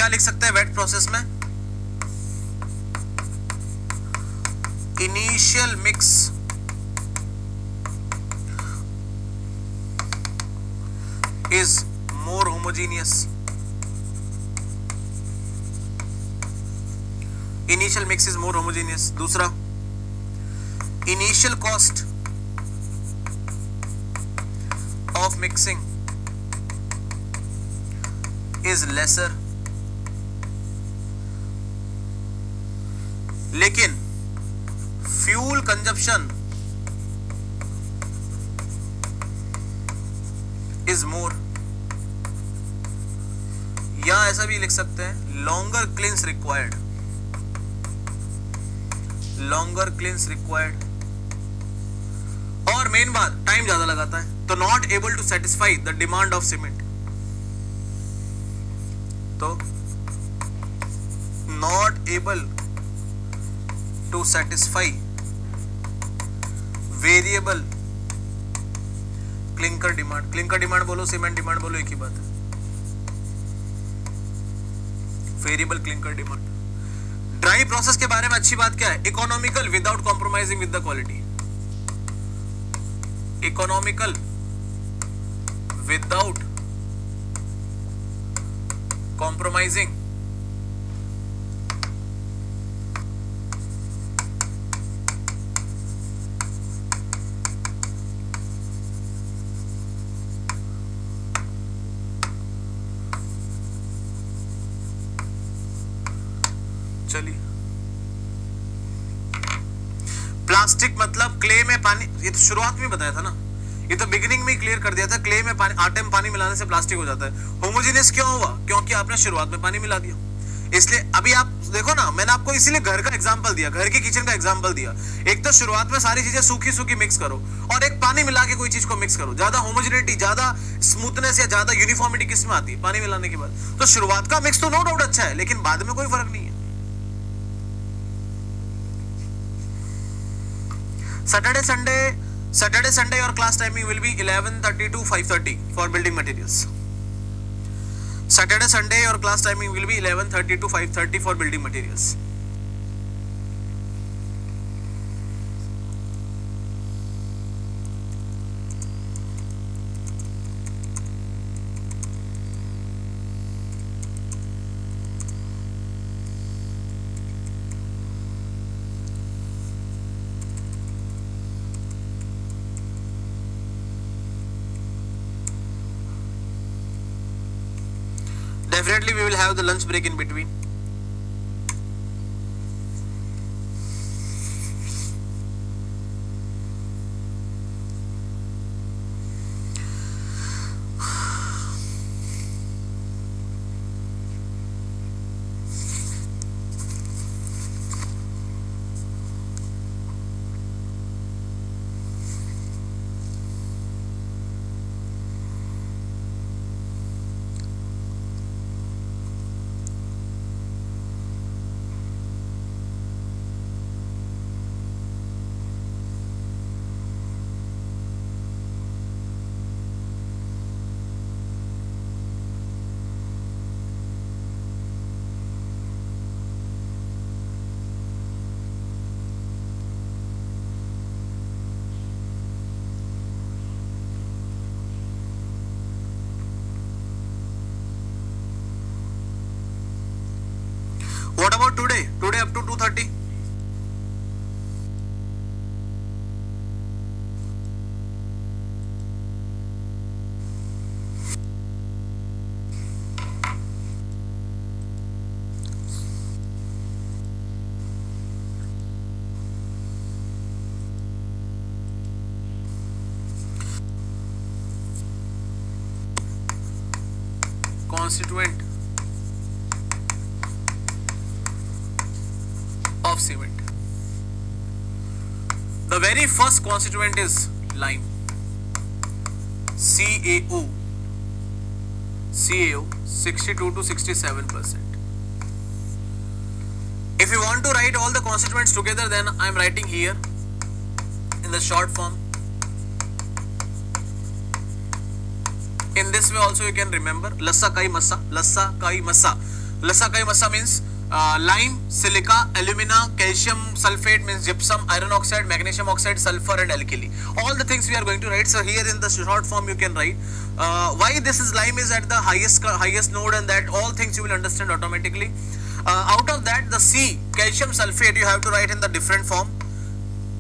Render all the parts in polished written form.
लिख सकते हैं वेट प्रोसेस में? Initial mix is more homogeneous. Initial mix is more homogeneous. दूसरा, initial cost of mixing is lesser. लेकिन fuel consumption is more. या ऐसा भी लिख सकते हैं longer cleans required. longer cleans required. और मेन बात, टाइम ज्यादा लगाता है, तो not able to satisfy the demand of cement. तो not able to satisfy variable clinker demand. Clinker demand बोलो, सीमेंट डिमांड बोलो, एक ही बात है. Variable clinker demand. Dry process के बारे में अच्छी बात क्या है? Economical without compromising with the quality. Economical without compromising चलिए. प्लास्टिक मतलब क्ले में पानी, ये तो शुरुआत में बताया था ना, ये तो बिगिनिंग में ही क्लियर कर दिया था. क्ले में पानी, आटे में पानी मिलाने से प्लास्टिक हो जाता है. होमोजेनियस क्यों हुआ? क्योंकि आपने शुरुआत में पानी मिला दिया. इसलिए अभी आप देखो ना, मैंने आपको इसीलिए घर का एग्जांपल दिया, घर के किचन का एग्जांपल दिया. एक तो शुरुआत में सारी चीजें सूखी सूखी मिक्स करो, और एक पानी मिला के कोई चीज को मिक्स करो. ज्यादा होमोजेनिटी, ज्यादा स्मूथनेस या ज्यादा यूनिफॉर्मिटी किस में आती है? पानी मिलाने के बाद. तो शुरुआत का मिक्स तो नो डाउट अच्छा है, लेकिन बाद में कोई फर्क नहीं है. Saturday Sunday your class timing will be 11:30 to 5:30 for building materials. Saturday Sunday your class timing will be 11:30 to 5:30 for building materials. Definitely we will have the lunch break in between. What about today? Today up to 2:30. Constituent of cement. The very first constituent is lime. CaO. CaO 62 to 67%. If you want to write all the constituents together, then I am writing here in the short form. In this way also you can remember lassa kai massa, lassa kai massa. Lasakai massa means lime, silica, alumina, calcium sulfate means gypsum, iron oxide, magnesium oxide, sulfur and alkali. All the things we are going to write. So here in the short form you can write why this is lime is at the highest node, and that all things you will understand automatically. Out of that, the C, calcium sulfate, you have to write in the different form.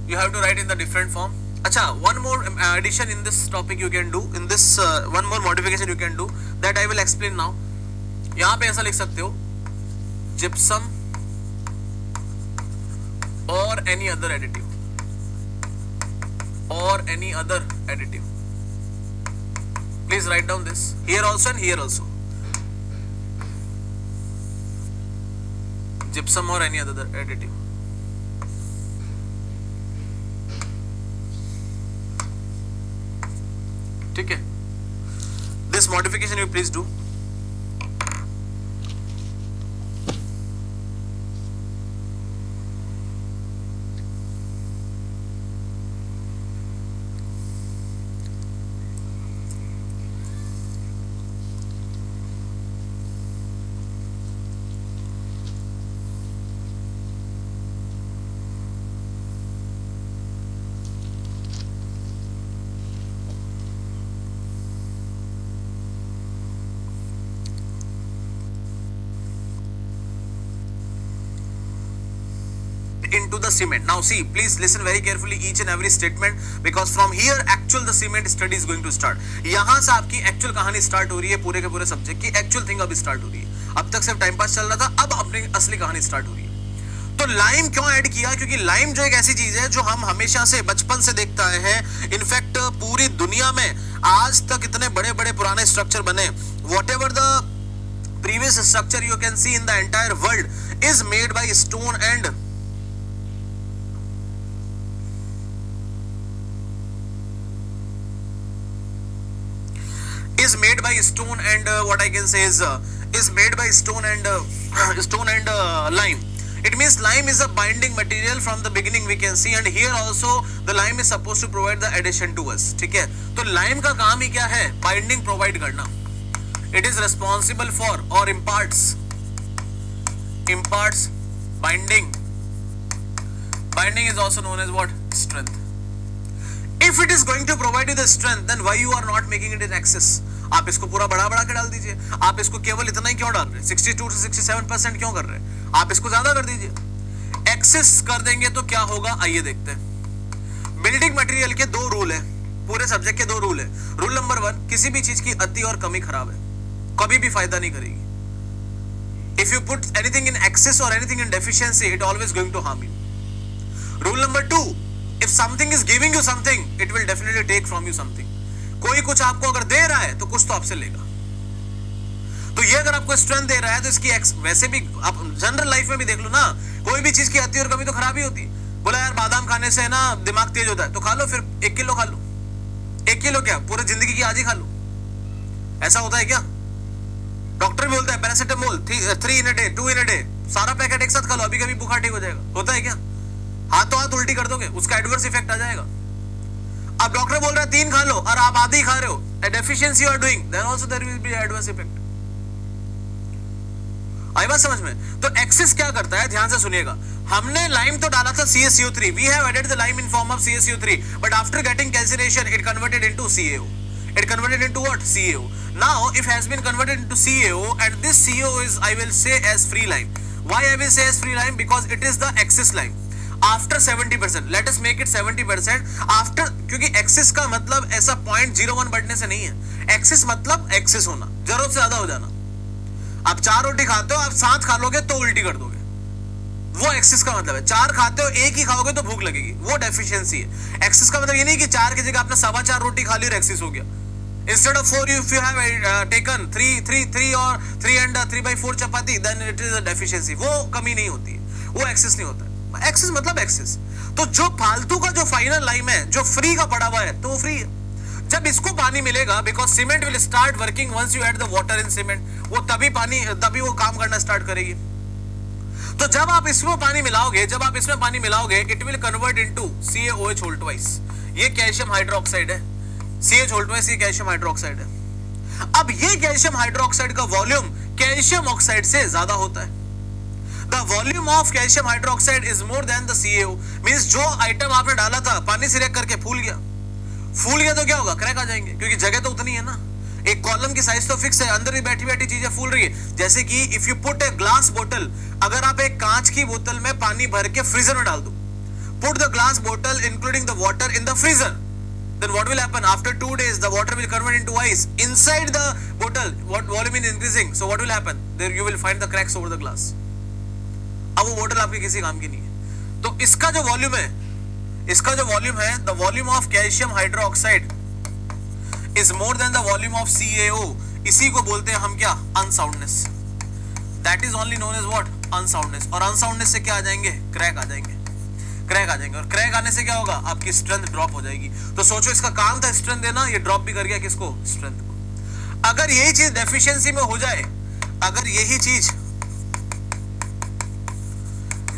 You have to write in the different form. Acha, one more addition in this topic you can do, in this one more modification you can do, that I will explain now. यहाँ पे ऐसा लिख सकते हो, gypsum or any other additive, or any other additive. Please write down this here also and here also. Gypsum or any other additive. ठीक है, this modification you please do. Into the cement. Now see, please listen very carefully each and every statement, because from here actual the cement study is going to start. यहाँ से आपकी actual कहानी start हो रही है, पूरे के पूरे सब्जेक्ट की एक्चुअल थिंग अब स्टार्ट हो रही है. अब तक सिर्फ टाइम पास चल रहा था, अब अपनी असली कहानी स्टार्ट हो रही है. तो लाइम क्यों ऐड किया? क्योंकि लाइम जो एक ऐसी चीज है जो हम हमेशा से बचपन से देखते आए हैं. इनफैक्ट पूरी दुनिया में आज तक इतने बड़े बड़े पुराने स्ट्रक्चर बने, what ever the previous structure you can see in the entire world is made by stone and is made by stone and what I can say is made by stone and lime. It means lime is a binding material from the beginning we can see, and here also the lime is supposed to provide the addition to us. ठीक है, तो lime का काम ही क्या है? Binding provide करना. It is responsible for or imparts binding. Binding is also known as what? Strength. If it is going to provide you the strength, then why you are not making it in excess? आप इसको पूरा बढ़ा बढ़ा के डाल दीजिए. आप इसको केवल इतना ही क्यों डाल रहे हैं? 62 से 67% क्यों कर रहे हैं? आप इसको ज्यादा कर दीजिए. एक्सेस कर देंगे तो क्या होगा, आइए देखते हैं. बिल्डिंग मटेरियल के दो रूल है, पूरे सब्जेक्ट के दो रूल है. रूल नंबर 1, किसी भी चीज की अति और कमी खराब है, कभी भी फायदा नहीं करेगी. If you put anything in excess और anything in deficiency, it always going to harm you. Rule number 2, if something is giving you something, it will definitely take from you something. कोई कुछ आपको अगर दे रहा है तो कुछ तो आपसे लेगा. तो ये अगर आपको स्ट्रेंथ दे रहा है तो इसकी वैसे भी आप जनरल लाइफ में भी देख लो ना, कोई भी चीज की अति और कमी तो खराब ही होती है. बोला यार बादाम खाने से ना दिमाग तेज होता है, तो खा लो फिर 1 किलो खा लो. 1 किलो क्या, पूरी जिंदगी की आज ही खा लो. ऐसा होता है क्या? डॉक्टर भी बोलता है paracetamol 3 in a day, 2 in a day, सारा पैकेट एक साथ खा लो, अभी कभी बुखार ठीक हो जाएगा. होता है क्या? हाथों हाथ उल्टी कर दोगे, उसका एडवर्स इफेक्ट आ जाएगा. अब डॉक्टर बोल रहा है 3 खा लो और आप आधी खा रहे हो, a deficiency you are doing, then also there will be adverse effect. आई बात समझ में? तो एक्सेस क्या करता है, ध्यान से सुनिएगा. हमने लाइम तो डाला था CaCO3, we have added the lime in form of CaCO3, but after getting calcination it converted into CaO. It converted into what? CaO. Now if has been converted into CaO, and this CaO is, I will say, as free lime. Why I will say as free lime? Because it is the excess lime. After 70%, let us make it 70%. After, क्योंकि access का मतलब ऐसा 0.01 बढ़ने से नहीं है. Access मतलब access होना, जरूरत से ज्यादा हो जाना. आप 4 रोटी खाते हो, आप 7 खा लोगे तो उल्टी कर दोगे, वो एक्सेस का मतलब है. 4 खाते हो, 1 ही खाओगे तो भूख लगेगी, वो डेफिशिएंसी है. एक्सेस का मतलब ये नहीं कि 4 की जगह आपने 4.25 रोटी खा ली और एक्सेस हो गया. Instead of 4, if you have taken 3 or 3 and 3/4 chapati, then it is a deficiency. वो कमी नहीं होती है, वो एक्सेस नहीं होता है. एक्सेस मतलब एक्सेस. तो जो फालतू का जो फाइनल लाइम है, जो फ्री का पड़ा हुआ है, तो वो फ्री है. जब इसको पानी मिलेगा, because cement will start working once you add the water in cement, वो तभी वो काम करना स्टार्ट करेगी. तो जब आप इसमें पानी मिलाओगे, it will convert into CaOH whole twice. ये कैल्शियम हाइड्रोक्साइड है. CH whole twice ये कैल्शियम हाइड्रोक्साइड है. अब ये कैल्शियम हाइड्रोक्साइड का वॉल्यूम कैल्शियम ऑक्साइड से ज्यादा होता है। The volume of calcium hydroxide is more than the CaO, means जो आइटम आपने डाला था पानी से रिएक्ट करके फूल गया तो क्या होगा, क्रैक आ जाएंगे, क्योंकि जगह तो उतनी है ना, एक कॉलम की साइज तो फिक्स है, अंदर ही बैठी बैठी चीजें फूल रही है। जैसे कि if you put a glass बोतल, अगर आप एक कांच की बोतल में पानी भर के फ्रीजर में डाल दो, पुट द ग्लास बोतल including the water in the freezer, then what will happen? After 2 days the water will convert into ice inside the bottle, what volume is increasing, so what will happen? There you will find the cracks over the glass. अब वो बोतल आपके किसी काम की नहीं है। तो इसका जो वॉल्यूम है, the volume of calcium hydroxide is more than the volume of CaO, इसी को बोलते हैं हम क्या, unsoundness. That is only known as what, unsoundness. और अनसाउंडनेस से क्या आ जाएंगे, क्रैक आ जाएंगे। और क्रैक आने से क्या होगा, आपकी स्ट्रेंथ ड्रॉप हो जाएगी। तो सोचो इसका काम था स्ट्रेंथ देना, ये ड्रॉप भी कर गया किसको, स्ट्रेंथ को। अगर यही चीज डेफिशिएंसी में हो जाए, अगर यही चीज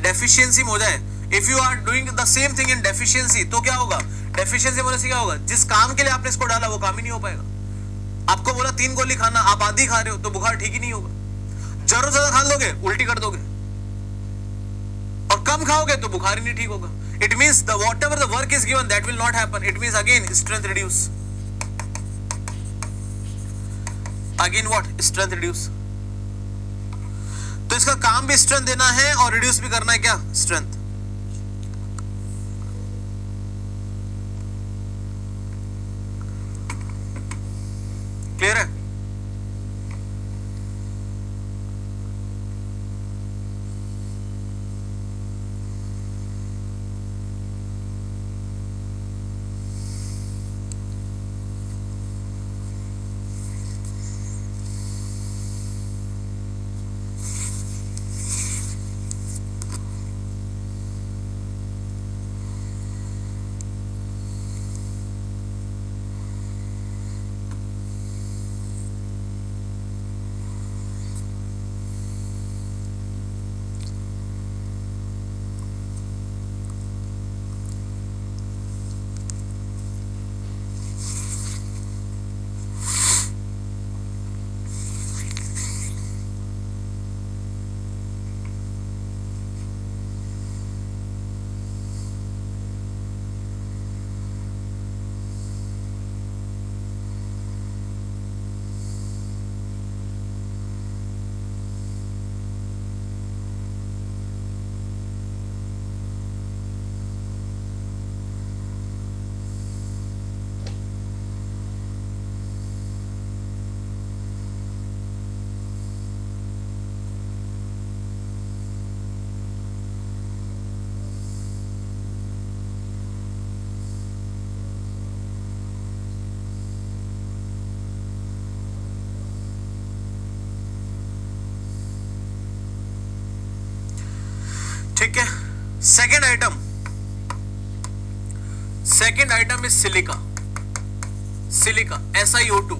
डेफिशिएंसी में हो जाए, if you are doing the same thing in deficiency, तो क्या होगा, डेफिशिएंसी होने से क्या होगा, जिस काम के लिए आपने इसको डाला वो काम ही नहीं हो पाएगा। आपको बोला 3 गोली खाना, आप आधी खा रहे हो तो बुखार ठीक ही नहीं होगा। जरूर ज्यादा खा लोगे उल्टी कर दोगे, और कम खाओगे तो बुखार ही नहीं ठीक होगा। It means the whatever the work is given that will not happen. It means again strength reduce, again what, strength reduce. तो इसका काम भी स्ट्रेंथ देना है और रिड्यूस भी करना है क्या, स्ट्रेंथ। क्लियर है? ठीक है। Second item is silica. SiO2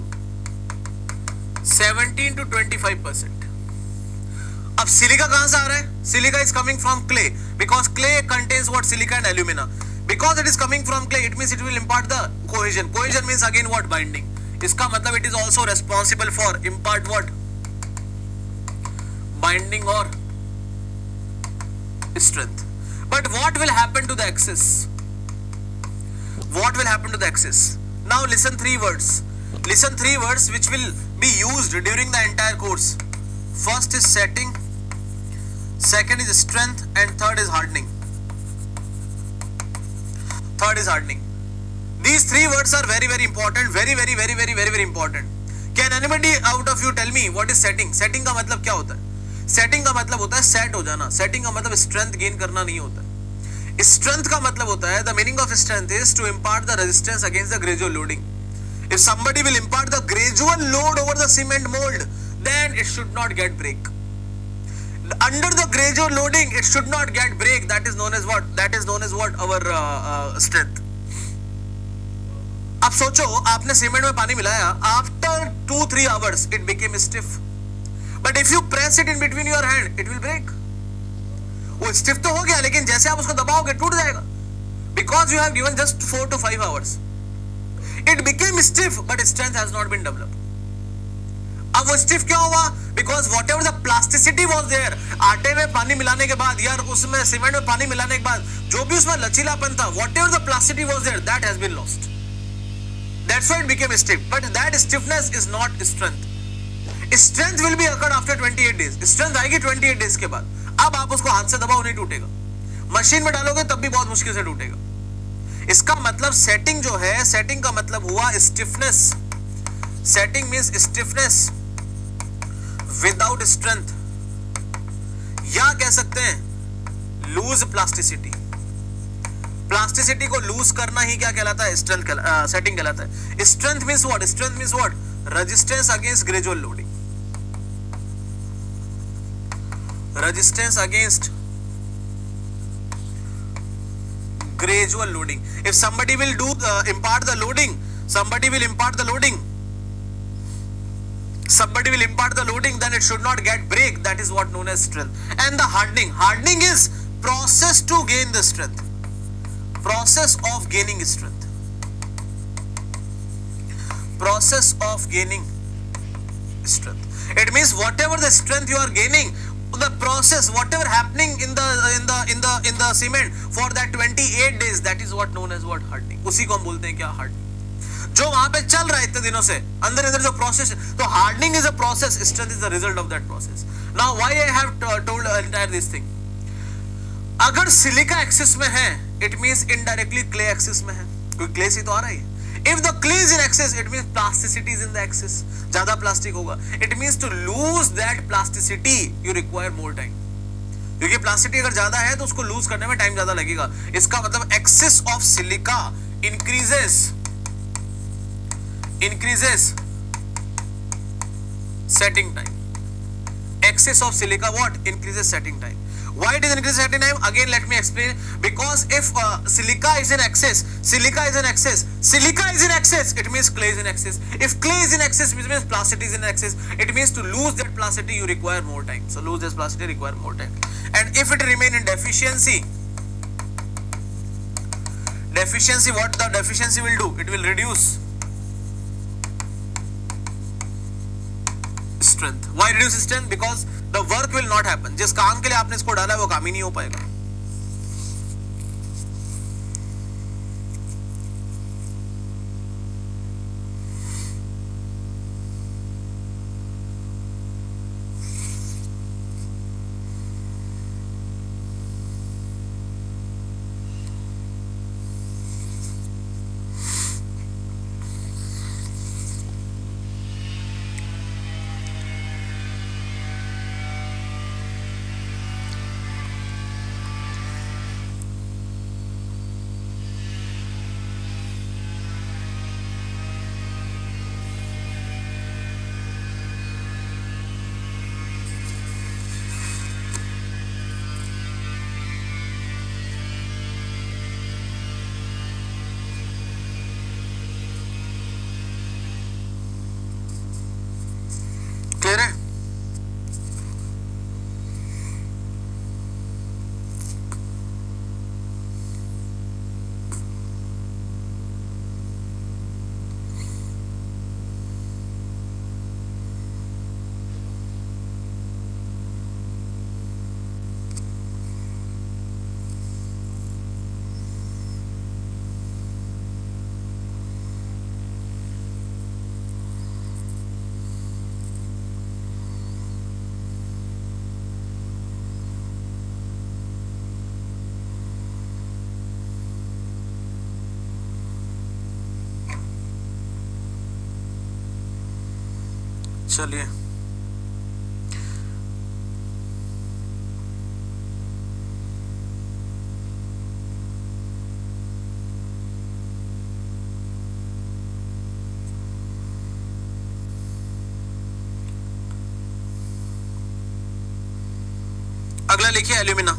17 to 25%। अब सिलिका कहां से आ रहा है? Silica is coming from clay, because clay contains what, silica and alumina. Because it is coming from clay, it means it will impart the cohesion. Cohesion means again what, binding. इसका मतलब it is also responsible for इंपार्ट what, binding और strength. But what will happen to the excess? Now listen 3 words which will be used during the entire course. First is setting, second is strength, and third is hardening. These 3 words are very very important, very important. Can anybody out of you tell me what is setting? Setting का मतलब क्या होता है? Setting का मतलब होता है set हो जाना। सेटिंग का मतलब स्ट्रेंथ गेन करना नहीं होता है। स्ट्रेंथ का मतलब होता है, the meaning of strength is to impart the resistance against the gradual loading. If somebody will impart the gradual load over the cement mould, then it should not get break. Under the gradual loading it should not get break. That is known as what, our strength. अब सोचो आपने cement में पानी मिलाया, after 2-3 hours it became stiff, but if you press it in between your hand it will break. वो stiff तो हो गया, लेकिन जैसे आप उसको दबाओगे टूट जाएगा, because you have given just 4 to 5 hours. It became stiff but strength has not been developed. अब वो स्टिफ क्यों हुआ? Because whatever the plasticity was there, आटे में पानी मिलाने के बाद यार उसमें सीमेंट में पानी मिलाने के बाद जो भी उसमें लचीलापन था, whatever the plasticity was there, that has been lost. That's why it became stiff. But that stiffness is not strength. Strength will be occurred after 28 days. Strength आएगी 28 days के बाद. अब आप उसको हाथ से दबाओ नहीं टूटेगा. मशीन में डालोगे तब भी बहुत मुश्किल से टूटेगा. इसका मतलब सेटिंग जो है, सेटिंग का मतलब हुआ stiffness. Setting means stiffness without strength, या कह सकते हैं लूज प्लास्टिसिटी. प्लास्टिसिटी को लूज करना ही क्या कहलाता है? स्ट्रेंथ सेटिंग कहलाता है. Strength means what? Strength means what? Resistance against gradual loading. Resistance against gradual loading. If somebody will do impart the loading, somebody will impart the loading, somebody will impart the loading, then it should not get break. That is what known as strength. And the hardening is process to gain the strength. Process of gaining strength. Process of gaining strength. It means whatever the strength you are gaining, the process, whatever happening in the cement for that 28 days, that is what known as what? Hardening. उसी को हम बोलते हैं क्या? Hardening. जो वहां पे चल रहा है इतने दिनों से, अंदर जो प्रोसेस, तो hardening is a process, strength is the result of that process. Now why I have told entire this thing? अगर सिलिका एक्सिस में है, it means indirectly clay excess में है, क्योंकि क्ले से तो आ रहा है. If the clay is in excess, it means plasticity is in the excess, ज्यादा प्लास्टिक होगा. It means to lose that plasticity you require more time, क्योंकि प्लास्टिसिटी अगर ज्यादा है तो उसको लूज करने में टाइम ज्यादा लगेगा. इसका मतलब axis of silica increases setting time. Excess of silica what? Increases setting time. Why it is increases setting time? Again let me explain. Because if silica is in excess, it means clay is in excess. If clay is in excess, it means plasticity is in excess. It means to lose that plasticity you require more time. So lose this plasticity require more time. And if it remain in deficiency, what the deficiency will do? It will reduce strength. Why reduce strength? Because the work will not happen. जिस काम के लिए आपने इसको डाला है वो काम ही नहीं हो पाएगा. क्लियर है? चलिए अगला लिखिए एल्यूमिना.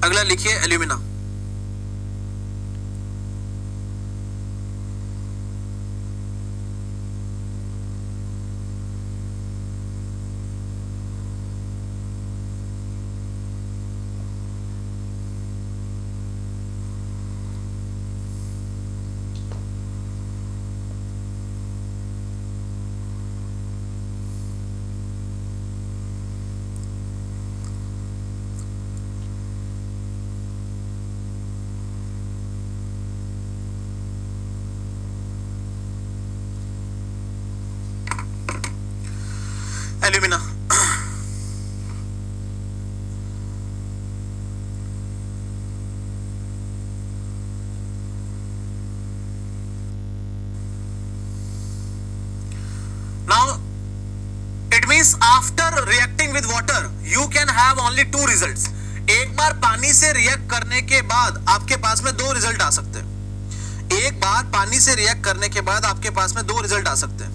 अगला लिखिए alumina. Alumina. Now it means after reacting with water you can have only two results. एक बार पानी से रिएक्ट करने के बाद आपके पास में दो रिजल्ट आ सकते हैं। एक बार पानी से रिएक्ट करने के बाद आपके पास में दो रिजल्ट आ सकते हैं।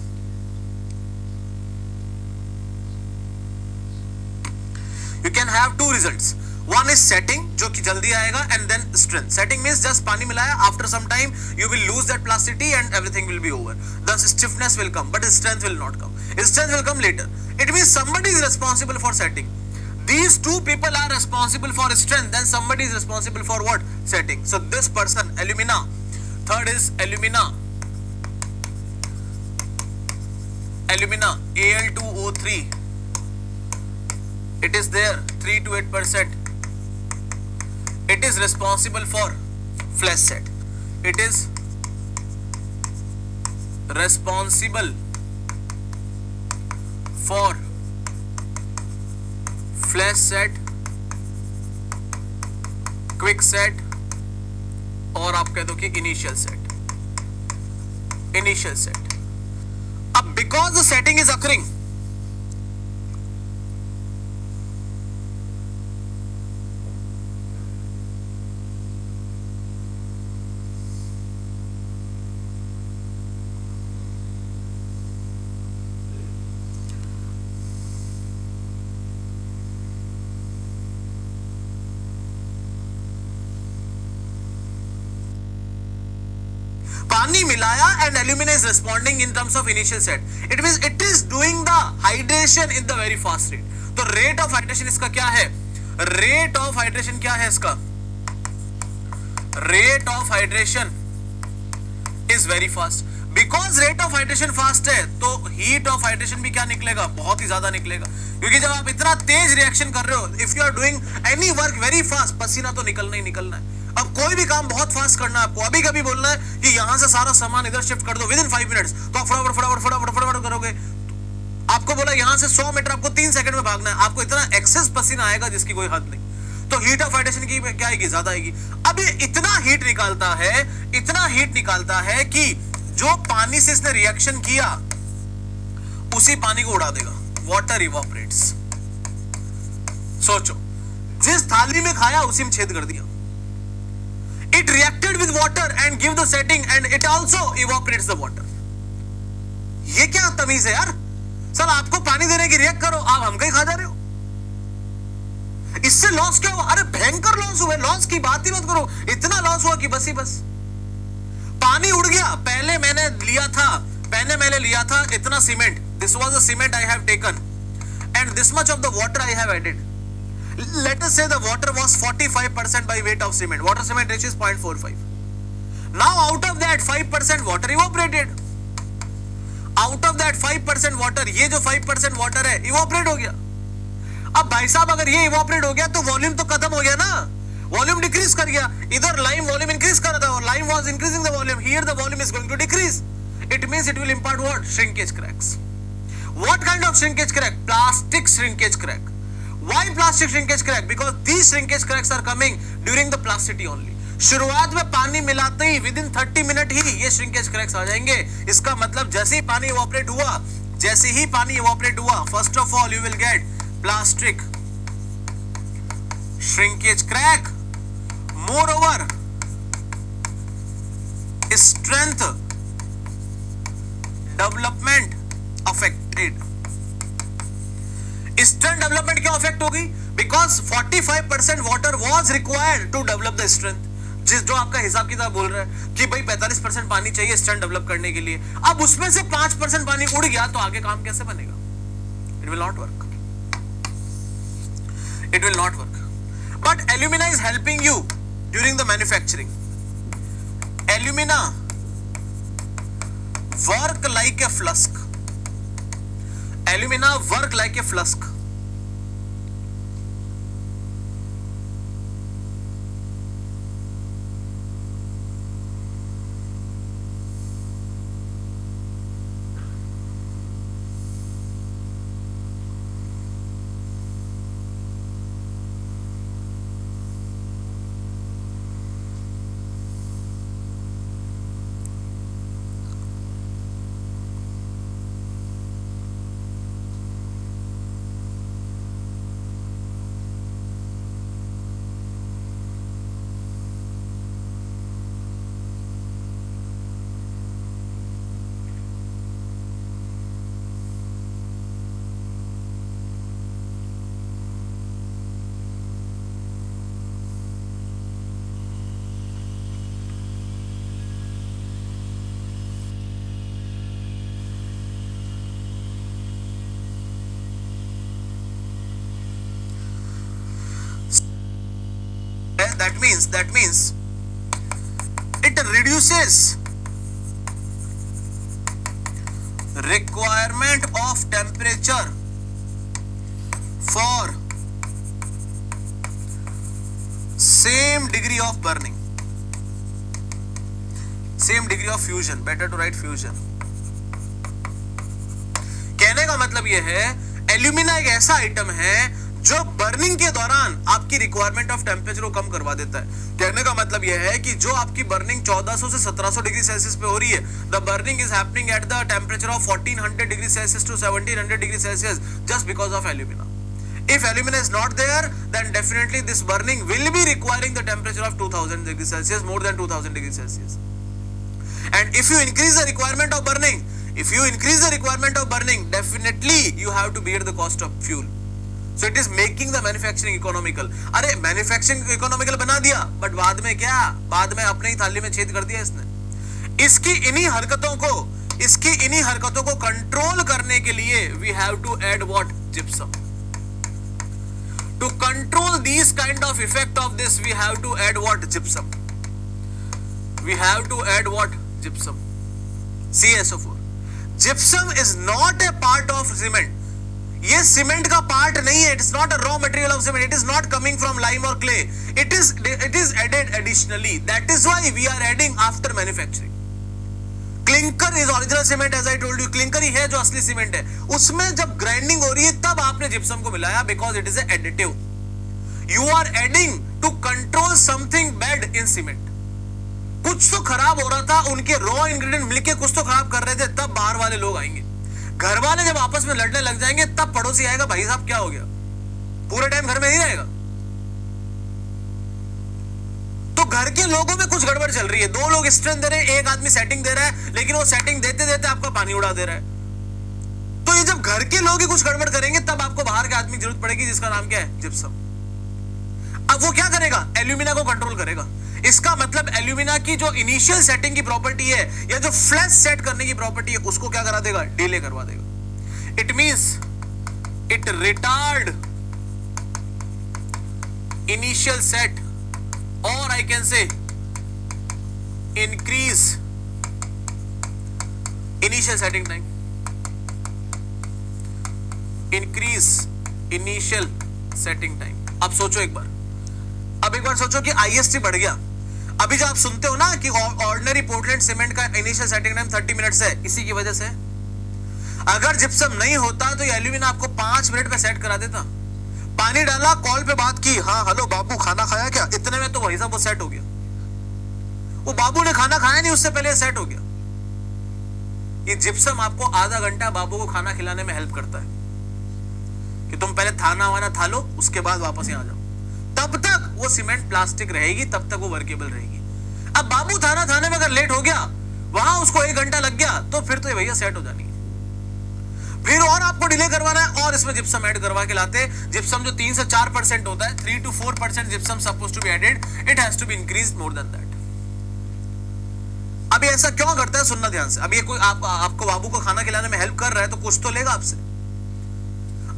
You can have two results. One is setting, जो कि जल्दी आएगा, and then strength. Setting means just पानी मिलाया, after some time you will lose that plasticity and everything will be over. Thus stiffness will come, but strength will not come. Strength will come later. It means somebody is responsible for setting. These two people are responsible for strength, then somebody is responsible for what? Setting. So this person, alumina. Third is alumina. Alumina, Al2O3. It is there, 3 to 8%. It is responsible for flash set. It is responsible for flash set, quick set और आप कह दो कि initial set. Initial set. अब because the setting is occurring, पानी मिलाया and alumina is responding in terms of initial set. It means it is doing the hydration in the very fast rate. तो rate of hydration इसका क्या है? Rate of hydration क्या है इसका? Rate of hydration is very fast. Because rate of hydration fast है तो heat of hydration भी क्या निकलेगा? बहुत ही ज्यादा निकलेगा, क्योंकि जब आप इतना तेज रिएक्शन कर रहे हो, if you are doing any work very fast, पसीना तो निकलना ही निकलना है। अब कोई भी काम बहुत फास्ट करना है आपको, अभी कभी बोलना है कि यहां से सारा सामान इधर शिफ्ट कर दो विद इन 5 मिनट्स, तो आप फटाफट फटाफट फटाफट फटाफट करोगे। आपको बोला यहां से 100 मीटर आपको 3 सेकंड में भागना है, आपको इतना एक्सेस पसीना आएगा जिसकी कोई हद नहीं। तो हीट ऑफ हाइड्रेशन की क्या आएगी? ज्यादा आएगी। अब ये इतना हीट निकालता है, इतना हीट निकालता है कि जो पानी से इसने रिएक्शन किया उसी पानी को उड़ा देगा। वाटर इवापोरेट्स। सोचो, जिस थाली में खाया उसी में छेद कर दिया। It reacted with water and give the setting and it also evaporates the water. ये क्या तमीज है यार? सर आपको पानी देने की रिएक्ट करो, आप हमको ही खा जा रहे हो। इससे लॉस क्या हुआ? अरे भयंकर लॉस हुआ। लॉस की बात ही मत करो, इतना लॉस हुआ कि बस ही बस। पानी उड़ गया। पहले मैंने लिया था इतना cement, this was the cement I have taken and this much of the water I have added. Let us say the water was 45% by weight of cement. Water cement ratio is 0.45. Now out of that 5% water evaporated. Out of that 5% water, ये जो 5% water है evaporate हो गया. अब भाई साहब अगर ये evaporate हो गया तो वॉल्यूम तो खत्म हो गया ना, वॉल्यूम डिक्रीज कर गया. इधर लाइम वॉल्यूम इंक्रीज कर रहा था और lime was increasing the volume. Here the volume is going to decrease. It means it will impart what? Shrinkage cracks. What kind of shrinkage crack? Plastic shrinkage crack. Why plastic shrinkage crack? Because these shrinkage cracks are coming during the plasticity only. शुरुआत में पानी मिलाते ही with in 30 minute ही ये shrinkage cracks आ जाएंगे. इसका मतलब जैसे ही पानी इवोपरेट हुआ, first of all you will get plastic shrinkage crack. Moreover strength development affected. Strength development क्यों अफेक्ट होगी? Because 45% water was required to develop the strength. जो आपका हिसाब किताब बोल रहा है कि भाई 45% पानी चाहिए स्ट्रेंथ डेवलप करने के लिए, अब उसमें से 5% पानी उड़ गया तो आगे काम कैसे बनेगा? It will not work. It will not work. But alumina is helping you during the manufacturing. Alumina work like a flask. Alumina work like a flask. that means it reduces requirement of temperature for same degree of burning, same degree of fusion, better to write fusion. कहने का मतलब यह है alumina एक ऐसा item है जो burning के दौरान आपकी रिक्वायरमेंट ऑफ टेम्परेचर को कम करवा देता है। कहने का मतलब यह है कि जो आपकी बर्निंग 1400 से 1700 डिग्री सेल्सियस पे हो रही है, the burning is happening at the temperature of 1400 degree Celsius to 1700 degree Celsius just because of alumina. If alumina is not there, then definitely this burning will be requiring the temperature of 2000 degrees Celsius, more than 2000 degrees Celsius. And if you increase the requirement of burning, definitely you have to bear the cost of fuel. So it is making the manufacturing economical. अरे manufacturing economical बना दिया, but बाद में क्या? बाद में अपने ही थाली में छेद कर दिया इसने। इसकी इन्हीं हरकतों को कंट्रोल करने के लिए we have to add what? Gypsum. To control these kind of effect of this, we have to add what? Gypsum. We have to add what? Gypsum. CaSO4. Gypsum is not a part of cement. ये cement का part नहीं है. It is not a raw material of cement. It is not coming from lime or clay. It is added additionally. That is why we are adding after manufacturing. Clinker is original cement, as I told you. Clinker ही है जो असली cement है. उसमें जब grinding हो रही है तब आपने जिप्सम को मिलाया, because it is additive. You are adding to control something bad in cement. कुछ तो खराब हो रहा था, उनके रॉ इंग्रेडिएंट मिलके कुछ तो खराब कर रहे थे, तब बाहर वाले लोग आएंगे. घर वाले जब आपस में लड़ने लग जाएंगे तब पड़ोसी आएगा, भाई साहब क्या हो गया. पूरे टाइम घर में नहीं रहेगा. तो घर के लोगों में कुछ गड़बड़ चल रही है. दो लोग स्ट्रेंथ दे रहे हैं, एक आदमी सेटिंग दे रहा है, लेकिन वो सेटिंग देते देते आपका पानी उड़ा दे रहा है. तो ये जब घर के लोग ही कुछ गड़बड़ करेंगे तब आपको बाहर के आदमी की जरूरत पड़ेगी, जिसका नाम क्या है? जिप्सम. अब वो क्या करेगा? एल्यूमिना को कंट्रोल करेगा. इसका मतलब एल्यूमिना की जो इनिशियल सेटिंग की प्रॉपर्टी है या जो फ्लैश सेट करने की प्रॉपर्टी है उसको क्या करा देगा? डिले करवा देगा. It means it retard initial set, or I can say increase initial setting time. Increase initial setting time. अब सोचो एक बार सोचो कि IST बढ़ गया. अभी जो आप सुनते हो ना कि ऑर्डिनरी पोर्टलैंड सीमेंट का इनिशियल सेटिंग टाइम 30 मिनट्स है, इसी की वजह से. अगर जिप्सम नहीं होता तो ये एल्यूमिना आपको 5 मिनट पे सेट करा देता. पानी डाला, कॉल पे बात की, हाँ हेलो बाबू खाना खाया क्या, इतने में तो वही सब वो सेट हो गया. वो बाबू ने खाना खाया नहीं, उससे पहले सेट हो गया. ये जिप्सम आपको आधा घंटा बाबू को खाना खिलाने में हेल्प करता है कि तुम पहले खाना वाना खा लो, उसके बाद वापस यहाँ आ जाओ. तब तक वो सीमेंट प्लास्टिक रहेगी, तब तक वो वर्केबल रहेगी. अब बाबू खाना खाने में अगर लेट हो गया, वहां उसको 1 घंटा लग गया, तो फिर तो ये भैया सेट हो जानी है. फिर और आपको डिले करवाना है और इसमें जिप्सम ऐड करवा के लाते. जिप्सम जो 3 से 4% होता है, 3 to 4% gypsum supposed to be added, it has to be increased more than that. अब ऐसा क्यों करता है? सुनना ध्यान से. अब ये कोई आपको बाबू को खाना खिलाने में हेल्प कर रहा है तो कुछ तो लेगा आपसे.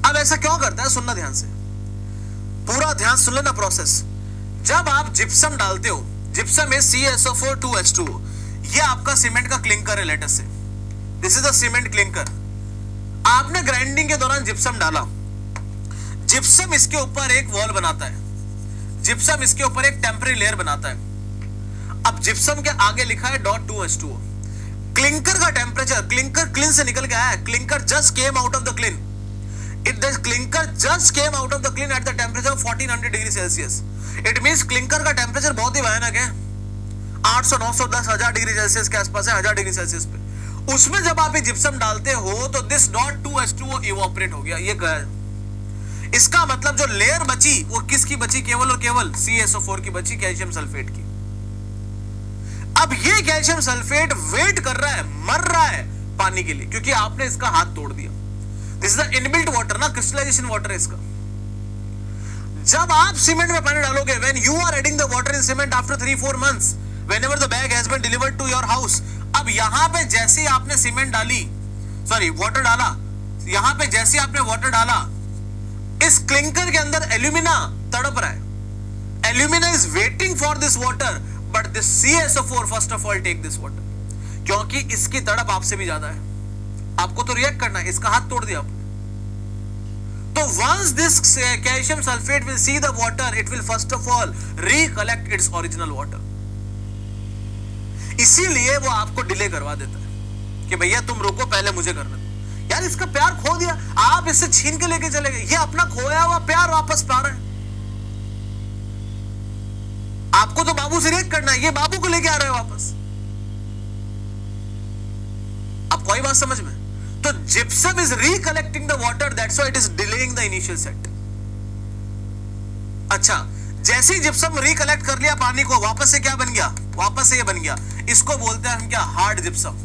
अब ऐसा क्यों करता है? सुनना ध्यान से, पूरा ध्यान सुन लेना प्रोसेस. जब आप जिप्सम डालते हो, जिप्सम इज CaSO4 2H2O. ये आपका सीमेंट का क्लिंकर है. लेट अस से this is the cement clinker. आपने ग्राइंडिंग के दौरान जिप्सम डाला. जिप्सम इसके ऊपर एक वॉल बनाता है, जिप्सम इसके ऊपर एक टेम्परेरी लेयर बनाता है. अब जिप्सम के आगे लिखा है .2H2O. क्लिंकर का टेम्परेचर, क्लिंकर क्लिन से निकल के आया है. Clinker just came out of the clean. Clinker just came out of the clean eight the temperature of 1400 degree Celsius. It means clinker का टेम्परेचर बहुत ही भयानक है. 800 900 10,000 डिग्री सेल्सियस के आसपास है, 1000 डिग्री सेल्सियस पे. उसमें जब आप ये जिप्सम डालते हो तो दिस .2H2O इवोपरेट हो गया. ये गया. इसका मतलब जो लेयर बची वो किसकी बची? केवल और केवल CaSO4 की बची, कैल्शियम सल्फेट की. अब ये कैल्शियम सल्फेट वेट कर रहा है, मर रहा है पानी के लिए, क्योंकि आपने इसका हाथ तोड़ दिया. This is the inbuilt water ना, क्रिस्टलाइजेशन वाटर है इसका. जब आप सीमेंट में पानी डालोगे, when you are adding the water in cement after 3-4 months, whenever the bag has been delivered to your house. अब यहां पे जैसे ही आपने सीमेंट डाली, सॉरी वाटर डाला, यहां पे जैसे ही आपने वाटर डाला, इस क्लिंकर के अंदर एल्यूमिना तड़प रहा है. alumina is waiting for this water, but this CaSO4 first of all take this water, क्योंकि इसकी तड़प आपसे भी ज्यादा है, आपको तो रिएक्ट करना है, इसका हाथ तोड़ दिया आपने. तो once this calcium sulfate will see the water, it will first of all recollect its original water. इसीलिए वो आपको डिले करवा देता है कि भैया तुम रुको, पहले मुझे करने दो. यार इसका प्यार खो दिया, आप इससे छीन के लेके चले गए, ये अपना खोया हुआ प्यार वापस पा रहे हैं. आपको तो बाबू से रिएक्ट करना है, ये बाबू को लेके आ रहे हैं वापस. अब कोई बात समझ में? तो gypsum is recollecting the water, that's why it is delaying the initial set. अच्छा, जैसे ही जिप्सम रिकलेक्ट कर लिया पानी को, वापस से क्या बन गया? वापस से ये बन गया, इसको बोलते हैं हम क्या? Hard gypsum.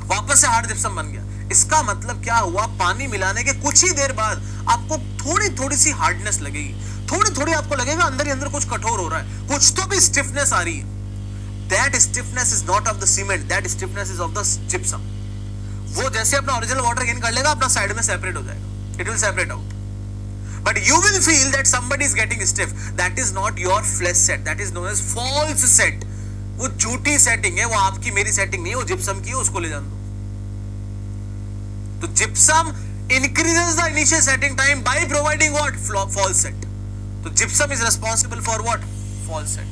वापस से हार्ड जिप्सम बन गया. इसका मतलब क्या हुआ? पानी मिलाने के कुछ ही देर बाद आपको थोड़ी थोड़ी सी हार्डनेस लगेगी, थोड़ी थोड़ी आपको लगेगा अंदर ही अंदर कुछ कठोर हो रहा है, कुछ तो भी स्टिफनेस आ रही है. That stiffness is not of the cement, that stiffness is of the gypsum. वो जैसे अपना ओरिजिनल वाटर गेन कर लेगा, अपना साइड में सेपरेट हो जाएगा, it will separate out. But you will feel that somebody is getting stiff. That is not your flesh set, that is known as false set. वो झूठी सेटिंग है, वो आपकी मेरी सेटिंग नहीं है, वो जिप्सम की है, उसको ले जान दो. तो gypsum increases the initial setting time by providing what? False set. तो gypsum is responsible for what? False set.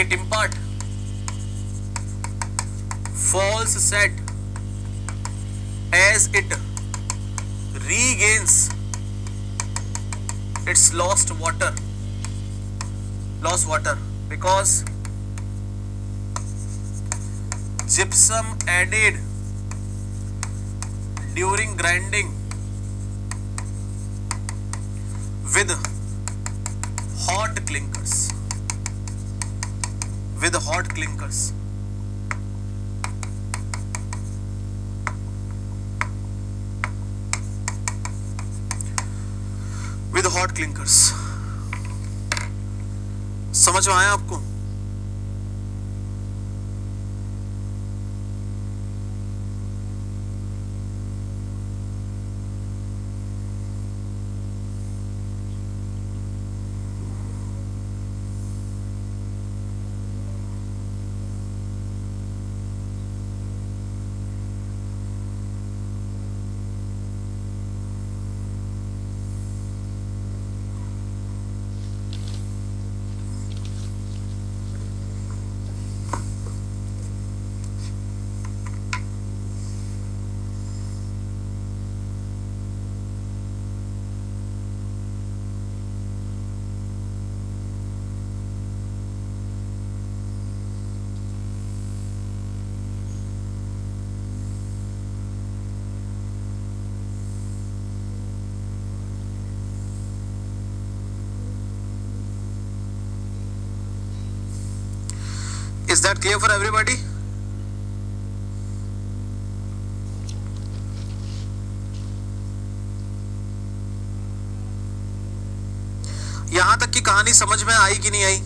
It impart false set as it regains its lost water, because gypsum added during grinding with hot clinkers. With hot clinkers. With hot clinkers. समझ में आया आपको? Is that clear for everybody? यहां तक की कहानी समझ में आई कि नहीं आई?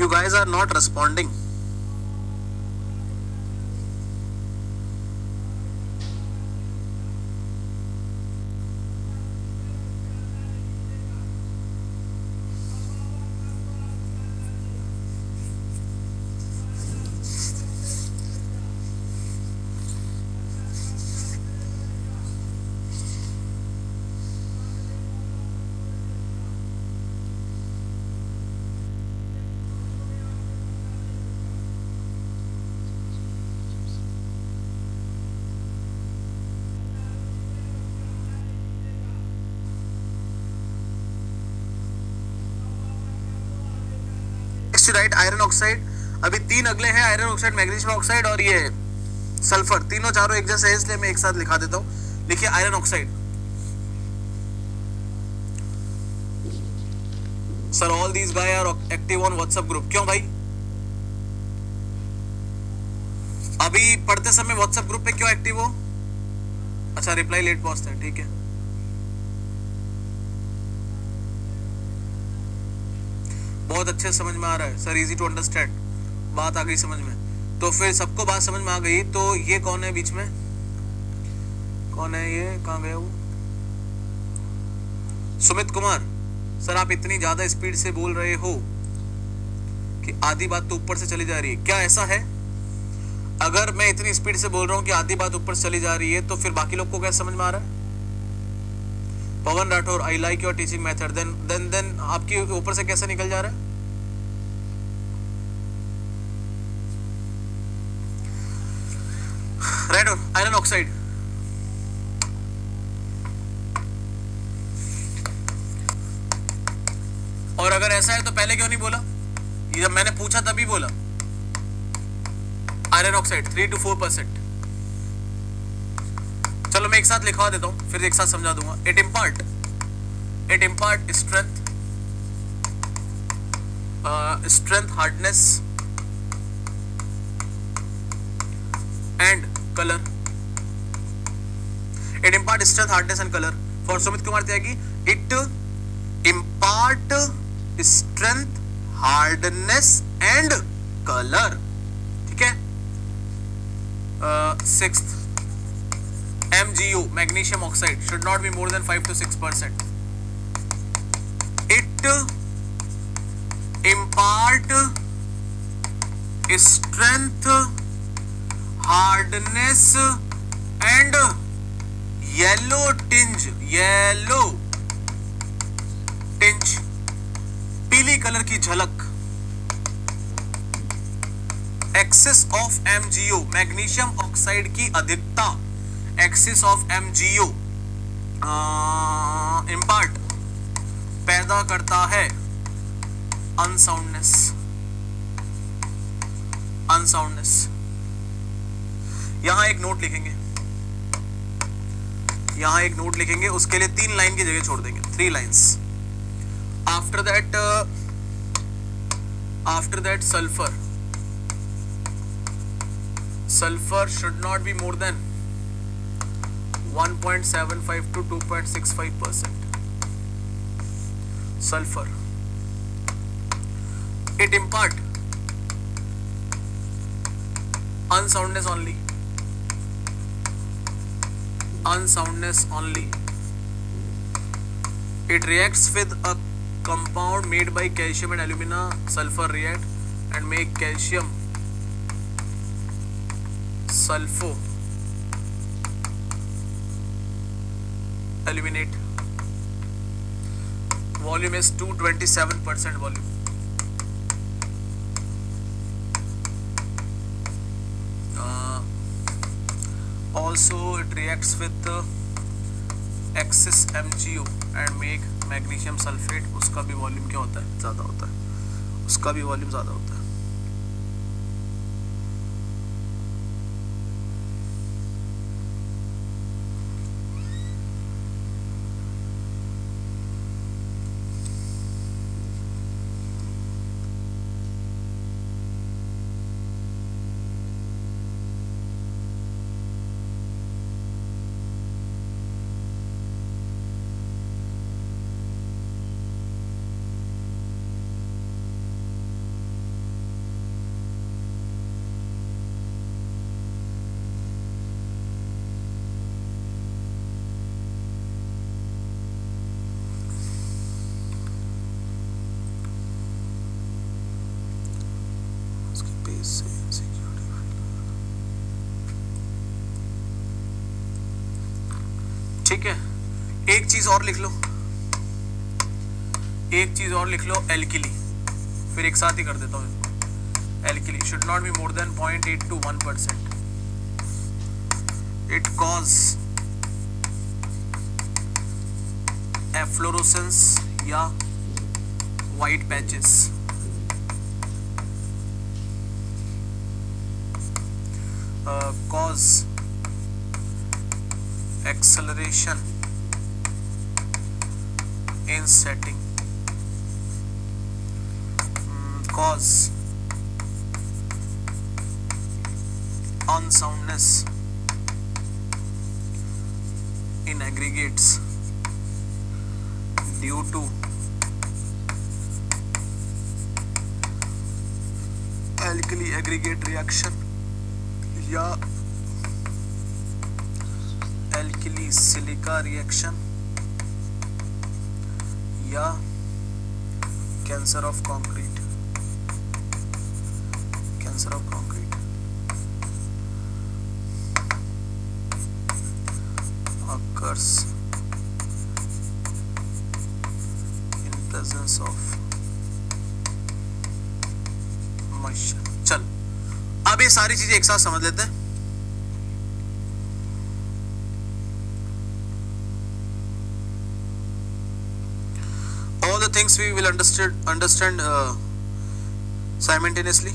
You guys are not responding. Right, iron oxide. अभी 3 अगले हैं, आयरन ऑक्साइड, मैग्नीशियम ऑक्साइड और ये सल्फर. तीनों चारों एक जैसे है, इसलिए मैं एक साथ लिखा देता हूं. लिखिए iron oxide. Sir all these guys are active on WhatsApp group. क्यों भाई? अभी पढ़ते समय व्हाट्सएप ग्रुप पे क्यों एक्टिव हो? अच्छा, रिप्लाई लेट पहुंचता है, ठीक है। बहुत अच्छे समझ में आ रहा है सर, इजी टू अंडरस्टैंड, बात आ गई समझ में। तो फिर सबको बात समझ में आ गई, तो ये कौन है बीच में, कौन है ये, कहाँ गया वो? सुमित कुमार सर, आप इतनी ज्यादा स्पीड से बोल रहे हो कि आधी बात तो ऊपर से चली जा रही है, क्या ऐसा है? अगर मैं इतनी स्पीड से बोल रहा हूं कि आधी बात ऊपर से चली जा रही है, तो फिर बाकी लोग को क्या समझ में आ रहा है? Pawan Rathore, I like your teaching method, then आपकी ऊपर से कैसे निकल जा रहा है? रेडोन आयरन ऑक्साइड, और अगर ऐसा है तो पहले क्यों नहीं बोला? ये जब मैंने पूछा तभी बोला। Iron oxide 3 to 4%। चलो मैं एक साथ लिखवा देता हूं, फिर एक साथ समझा दूंगा। It impart strength, hardness and colour. It impart strength, hardness and colour. For Sumit Kumar Tyagi, it impart strength, hardness and colour, ठीक है। 6th, MgO, magnesium oxide, should not be more than 5 to 6%. It impart strength, hardness and yellow tinge, पीली colour की झलक। Excess of MgO, magnesium oxide की अधिकता, access of MgO impart पैदा करता है अनसाउंडनेस। यहां एक नोट लिखेंगे, उसके लिए 3 लाइन की जगह छोड़ देंगे, 3 lines. After that sulfur should not be more than 1.75 to 2.65%. sulfur, it impart unsoundness only. It reacts with a compound made by calcium and alumina. Sulfur react and make calcium sulfo aluminate. Volume is 227% volume. Also it reacts with excess MgO and make magnesium sulfate. उसका भी volume क्या होता है, ज़्यादा होता है, उसका भी वॉल्यूम ज़्यादा होता है। ठीक है, एक चीज और लिख लो, एल्किली, फिर एक साथ ही कर देता हूं इसको। Alkali should not be more than 0.8 to 1%. It cause efflorescence या white patches. Cause acceleration in setting. Cause unsoundness in aggregates due to alkali aggregate reaction या alkali silica reaction या cancer of concrete occurs in presence of moisture. चल अब ये सारी चीजें एक साथ समझ लेते हैं. All the things we will understand simultaneously.